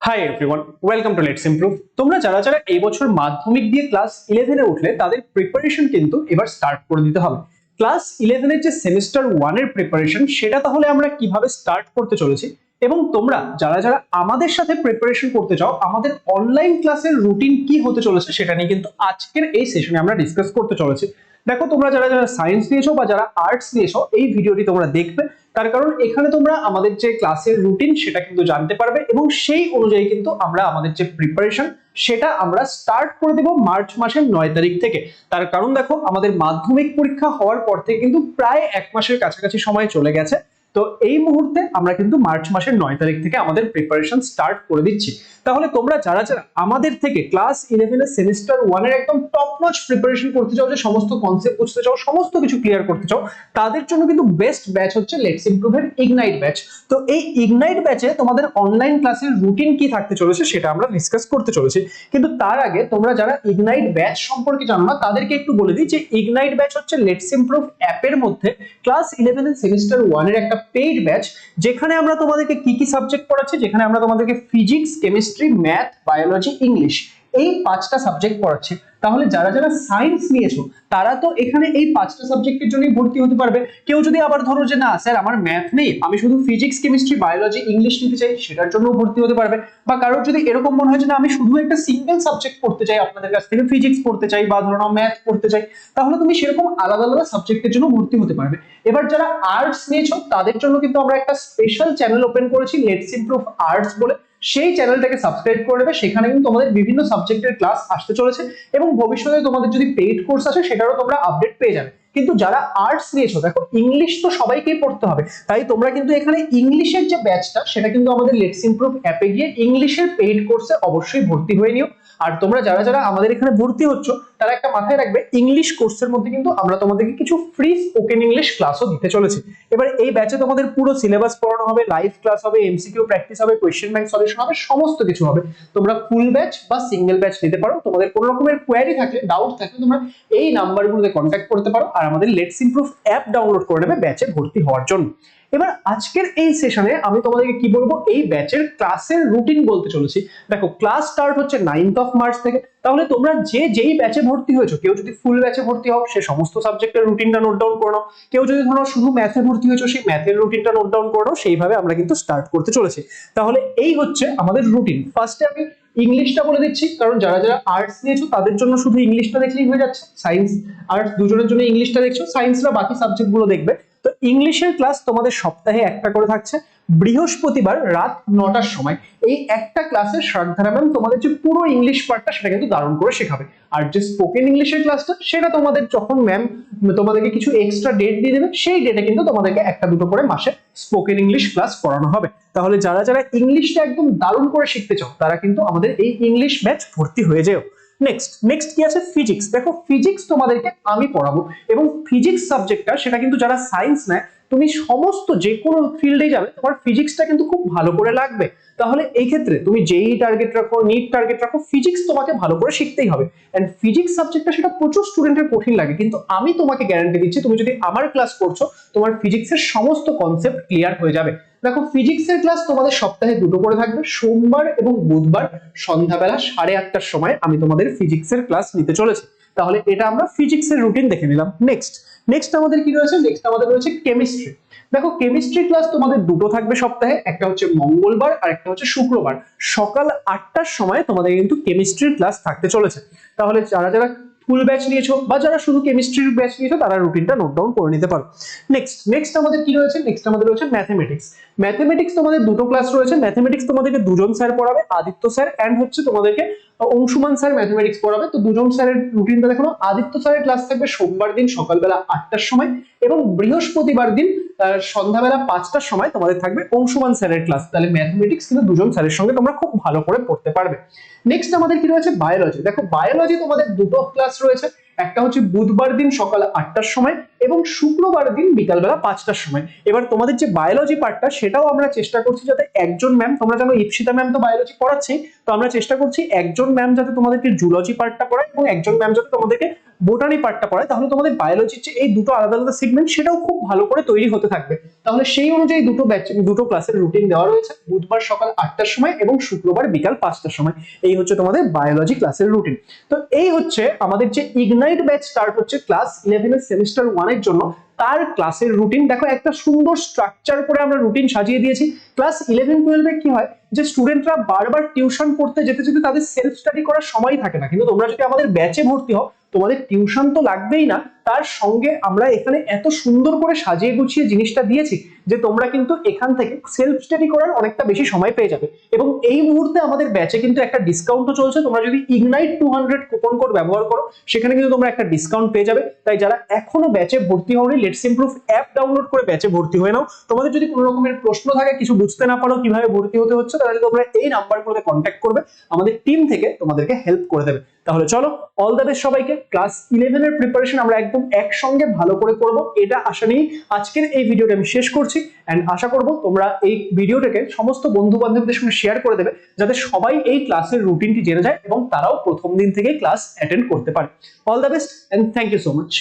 Hi everyone, welcome to let's improve. তোমরা যারা যারা এই বছর মাধ্যমিক দিয়ে ক্লাস 11 এ উঠলে তাদের প্রিপারেশন কিন্তু এবার স্টার্ট করে দিতে হবে। ক্লাস 11 এর যে সেমিস্টার 1 এর প্রিপারেশন সেটা তাহলে আমরা কিভাবে স্টার্ট করতে চলেছি, এবং তোমরা যারা যারা আমাদের সাথে প্রিপারেশন করতে চাও আমাদের অনলাইন ক্লাসের রুটিন কি হতে চলেছে সেটা নিয়ে কিন্তু আজকের এই সেশনে আমরা ডিসকাস করতে চলেছি। দেখো, তোমরা যারা যারা সায়েন্স নিয়েছো বা যারা আর্টস নিয়েছো এই ভিডিওটি তোমরা দেখবে, তার কারণ এখানে তোমরা আমাদের যে ক্লাসের রুটিন সেটা কিন্তু জানতে পারবে এবং সেই অনুযায়ী কিন্তু আমরা আমাদের যে প্রিপারেশন সেটা আমরা স্টার্ট করে দেব মার্চ মাসের 9 তারিখ থেকে। তার কারণ দেখো, আমাদের মাধ্যমিক পরীক্ষা হওয়ার পর থেকে কিন্তু প্রায় এক মাসের কাছাকাছি সময় চলে গেছে। তো এই মুহূর্তে আমরা কিন্তু মার্চ মাসের 9 তারিখ থেকে আমাদের প্রিপারেশন স্টার্ট করে দিচ্ছি। তাহলে তোমরা যারা যারা আমাদের থেকে ক্লাস 11 এর সেমিস্টার 1 এর একদম টপ নচ প্রিপারেশন করতে চাও, যে সমস্ত কনসেপ্ট বুঝতে চাও, সমস্ত কিছু ক্লিয়ার করতে চাও, তাদের জন্য কিন্তু বেস্ট ব্যাচ হচ্ছে লেটস ইমপ্রুভ এর ইগনাইট ব্যাচ। তো এই ইগনাইট ব্যাচে তোমাদের অনলাইন ক্লাসের রুটিন কি থাকতে চলেছে সেটা আমরা ডিসকাস করতে চলেছি। কিন্তু তার আগে তোমরা যারা ইগনাইট ব্যাচ সম্পর্কে জানো না তাদেরকে একটু বলে দিই যে ইগনাইট ব্যাচ হচ্ছে লেটস ইমপ্রুভ অ্যাপের মধ্যে ক্লাস 11 এর সেমিস্টার 1 এর একটা পেইড ব্যাচ, যেখানে আমরা তোমাদেরকে কি কি সাবজেক্ট পড়াচ্ছি, যেখানে আমরা তোমাদেরকে physics, chemistry, math, biology, English এই 5টা সাবজেক্ট পড়াচ্ছি। তাহলে যারা যারা সায়েন্স নিয়েছো তারা তো এখানে এই 5টা সাবজেক্টের জন্যই ভর্তি হতে পারবে। কেউ যদি আবার ধরো যে না স্যার আমার ম্যাথ নেই, আমি শুধু ফিজিক্স, কেমিস্ট্রি, বায়োলজি, ইংলিশ নিতে চাই, সেটার জন্য ভর্তি হতে পারবে। বা কারোর যদি এরকম মনে হয় যে না আমি শুধু একটা সিঙ্গেল সাবজেক্ট পড়তে চাই, আপনাদের কাছ থেকে ফিজিক্স পড়তে চাই বা ধরো ম্যাথ পড়তে চাই, তাহলে তুমি সেরকম আলাদা আলাদা সাবজেক্টের জন্য ভর্তি হতে পারবে। এবার যারা আর্টস নিয়েছো তাদের জন্য কিন্তু আমরা একটা স্পেশাল চ্যানেল ওপেন করেছি লেটস ইমপ্রুভ আর্টস বলে। সেই চ্যানেলটাকে সাবস্ক্রাইব করে নেবে, সেখানে কিন্তু তোমাদের বিভিন্ন সাবজেক্টের ক্লাস আসতে চলেছে এবং ভবিষ্যতে তোমাদের যদি পেইড কোর্স আছে সেটারও তোমরা আপডেট পেয়ে যাবে। কিন্তু যারা আর্টস নিয়েছো, দেখো ইংলিশ তো সবাইকেই পড়তে হবে, তাই তোমরা কিন্তু এখানে ইংলিশের যে ব্যাচটা সেটা কিন্তু আমাদের লেটস ইমপ্রুভ অ্যাপে গিয়ে ইংলিশের পেইড কোর্সে অবশ্যই ভর্তি হয়ে নিও। আর তোমরা যারা যারা আমাদের এখানে ভর্তি হচ্ছ তারা একটা মাথায় রাখবে, ইংলিশ কোর্সের মধ্যে কিন্তু আমরা তোমাদেরকে কিছু ফ্রি স্পোকেন ইংলিশ ক্লাসও দিতে চলেছি। এবার এই ব্যাচে তোমাদের পুরো সিলেবাস পড়ানো হবে, লাইভ ক্লাস হবে, এমসিকিউ প্র্যাকটিস হবে, কোয়েশ্চেন ব্যাংক সলিউশন হবে, সমস্ত কিছু হবে। তোমরা ফুল ব্যাচ বা সিঙ্গেল ব্যাচ নিতে পারো। তোমাদের কোনো রকমের কোয়ারি থাকলে, ডাউট থাকলে তোমরা এই নাম্বারগুলোতে কন্ট্যাক্ট করতে পারো আর আমাদের লেটস ইমপ্রুভ অ্যাপ ডাউনলোড করে নেবে ব্যাচে ভর্তি হওয়ার জন্য। এবার আজকের এই সেশনে আমি তোমাদেরকে কি বলবো, এই ব্যাচের ক্লাসের রুটিন বলতে চলেছি। দেখো, ক্লাস স্টার্ট হচ্ছে 9th অফ মার্চ থেকে। তাহলে তোমরা যে যেই ব্যাচে ভর্তি হয়েছো, কেউ যদি ফুল ব্যাচে ভর্তি হও সে সমস্ত সাবজেক্টের রুটিনটা নোট ডাউন করে নাও, কেউ যদি ধরো শুধু ম্যাথে ভর্তি হয়েছো সেই ম্যাথের রুটিনটা নোট ডাউন করে নাও। সেইভাবে আমরা কিন্তু স্টার্ট করতে চলেছি। তাহলে এই হচ্ছে আমাদের রুটিন। ফার্স্টে আমি ইংলিশটা বলে দিচ্ছি, কারণ যারা যারা আর্টস নিয়েছো তাদের জন্য শুধু ইংলিশটা দেখলেই হয়ে যাচ্ছে। সায়েন্স আর্টস দুজনের জন্য ইংলিশটা দেখছো, সায়েন্সরা বাকি সাবজেক্টগুলো দেখবে। তো ইংলিশের ক্লাস তোমাদের সপ্তাহে একটা করে থাকছে, বৃহস্পতিবার রাত 9টার সময়। এই একটা ক্লাসে শ্রদ্ধা ম্যাম তোমাদের যে পুরো ইংলিশ পার্টটা সেটা কিন্তু দারুণ করে শেখাবে। আর যে স্পোকেন ইংলিশের ক্লাসটা সেটা তোমাদের যখন ম্যাম তোমাদেরকে কিছু এক্সট্রা ডেট দিয়ে দেবে, সেই ডেটে কিন্তু তোমাদেরকে একটা দুটো করে মাসে স্পোকেন ইংলিশ ক্লাস করানো হবে। তাহলে যারা যারা ইংলিশটা একদম দারুণ করে শিখতে চাও তারা কিন্তু আমাদের এই ইংলিশ ব্যাচ ভর্তি হয়ে যেও। নেক্সট কি আছে, ফিজিক্স। দেখো, ফিজিক্স তোমাদেরকে আমি পড়াবো এবং ফিজিক্স সাবজেক্টটা সেটা কিন্তু যারা সায়েন্স নেয়, তুমি সমস্ত যে কোনো ফিল্ডে যাবে তোমার ফিজিক্সটা কিন্তু খুব ভালো করে লাগবে। তাহলে এই ক্ষেত্রে তুমি যেই টার্গেট রাখো, নিট টার্গেট রাখো, ফিজিক্স তোমাকে ভালো করে শিখতেই হবে। এন্ড ফিজিক্স সাবজেক্টটা সেটা প্রচুর স্টুডেন্টের কঠিন লাগে, কিন্তু আমি তোমাকে গ্যারান্টি দিচ্ছি তুমি যদি আমার ক্লাস করছো তোমার ফিজিক্সের সমস্ত কনসেপ্ট ক্লিয়ার হয়ে যাবে। দেখো, ফিজিক্সের ক্লাস তোমাদের সপ্তাহে দুটো করে থাকবে, সোমবার এবং বুধবার সন্ধ্যাবেলা 8:30টার সময় আমি তোমাদের ফিজিক্সের ক্লাস নিতে চলেছি। তাহলে এটা আমরা ফিজিক্সের রুটিন দেখে নিলাম। নেক্সট আমাদের কি রয়েছে, নেক্সট আমাদের রয়েছে কেমিস্ট্রি। দেখো, কেমিস্ট্রি ক্লাস তোমাদের দুটো থাকবে সপ্তাহে, একটা হচ্ছে মঙ্গলবার আর একটা হচ্ছে শুক্রবার সকাল 8টার সময় তোমাদের কিন্তু কেমিস্ট্রির ক্লাস থাকতে চলেছে। তাহলে যারা যারা ফুল ব্যাচ নিয়েছো বা যারা শুধু কেমিস্ট্রির ব্যাচ নিয়েছো তারা রুটিনটা নোট ডাউন করে নিতে পারো। নেক্সট আমাদের কি রয়েছে, নেক্সট আমাদের রয়েছে ম্যাথমেটিক্স তোমাদের দুটো ক্লাস রয়েছে। ম্যাথমেটিক্স তোমাদেরকে দুজন স্যার পড়াবে, আদিত্য স্যার এন্ড হচ্ছে তোমাদেরকে অংশুমান স্যার ম্যাথমেটিক্স পড়াবে। তো দুজন স্যারের রুটিনটা দেখো, আদিত্য স্যারের ক্লাস থাকবে সোমবার দিন সকালবেলা 8টার সময় এবং বৃহস্পতিবার দিন সন্ধ্যাবেলা 5টার সময় তোমাদের থাকবে অংশুমান স্যারের ক্লাস। তাহলে ম্যাথমেটিক্স কিন্তু দুজন স্যারের সঙ্গে তোমরা খুব ভালো করে পড়তে পারবে। নেক্সট আমাদের কি রয়েছে, বায়োলজি। দেখো, বায়োলজি তোমাদের দুটো ক্লাস রয়েছে, একটা হচ্ছে বুধবার দিন সকাল 8টার সময় এবং শুক্রবার দিন বিকালবেলা 5টার সময়। এবার তোমাদের যে বায়োলজি পার্টটা সেটাও আমরা চেষ্টা করছি যাতে একজন ম্যাম, তোমরা জানো ইপসিতা ম্যাম তো বায়োলজি পড়াচ্ছেই, তো আমরা চেষ্টা করছি একজন ম্যাম যাতে তোমাদেরকে জুলজি পার্টটা পড়ায় এবং একজন ম্যাম যাতে তোমাদেরকে বোটানি পার্টটা পড়ায়, তাহলে তোমাদের বায়োলজির যে এই দুটো আলাদা আলাদা সেগমেন্ট সেটাও খুব ভালো করে তৈরি হতে থাকবে। তাহলে সেই অনুযায়ী দুটো ক্লাসের রুটিন দেওয়া রয়েছে, বুধবার সকাল 8টার সময় এবং শুক্রবার বিকাল 5টার সময়। এই হচ্ছে তোমাদের বায়োলজি ক্লাসের রুটিন। তো এই হচ্ছে আমাদের যে ইগনাইট ব্যাচ স্টার্ট হচ্ছে ক্লাস 11 এর সেমিস্টার 1 এর জন্য, তার ক্লাসের রুটিন। দেখো একটা সুন্দর স্ট্রাকচার করে আমরা রুটিন সাজিয়ে দিয়েছি। ক্লাস 11-12 কি হয় যে স্টুডেন্টরা বারবার টিউশন পড়তে যেতে যেতে তাদের সেলফ স্টাডি করার সময় থাকে না, কিন্তু তোমরা যদি আমাদের ব্যাচে ভর্তি হও তোমাদের টিউশন তো লাগবেই না, তার সঙ্গে আমরা এখানে এত সুন্দর করে সাজিয়ে গুছিয়ে জিনিসটা দিয়েছি যে তোমরা কিন্তু এখান থেকে সেলফ স্টাডি করার অনেকটা বেশি সময় পেয়ে যাবে। এবং এই মুহূর্তে আমাদের ব্যাচে কিন্তু একটা ডিসকাউন্টও চলছে, তোমরা যদি ইগনাইট 200 কুপন কোড ব্যবহার করো সেখানে কিন্তু তোমরা একটা ডিসকাউন্ট পেয়ে যাবে। তাই যারা এখনো ব্যাচে ভর্তি হওনি, লেটস ইমপ্রুভ অ্যাপ ডাউনলোড করে ব্যাচে ভর্তি হয়ে নাও। তোমাদের যদি কোনো রকমের প্রশ্ন থাকে, কিছু বুঝতে না পারো কিভাবে ভর্তি হতে হচ্ছে, তাহলে তোমরা এই নাম্বারগুলোতে কন্ট্যাক্ট করবে, আমাদের টিম থেকে তোমাদেরকে হেল্প করে দেবে। তাহলে চলো, অল দ্য বেস্ট সবাইকে। ক্লাস 11 এর প্রিপারেশন আমরা একদম একসঙ্গে ভালো করে করব, এটা আশা নিয়ে আজকের এই ভিডিওটা আমি শেষ করছি। এন্ড আশা করব তোমরা এই ভিডিওটাকে সমস্ত বন্ধু বান্ধবদের সঙ্গে শেয়ার করে দেবে, যাতে সবাই এই ক্লাসের রুটিনটি জেনে যায় এবং তারাও প্রথম দিন থেকেই ক্লাস অ্যাটেন্ড করতে পারে। All the best and thank you so much.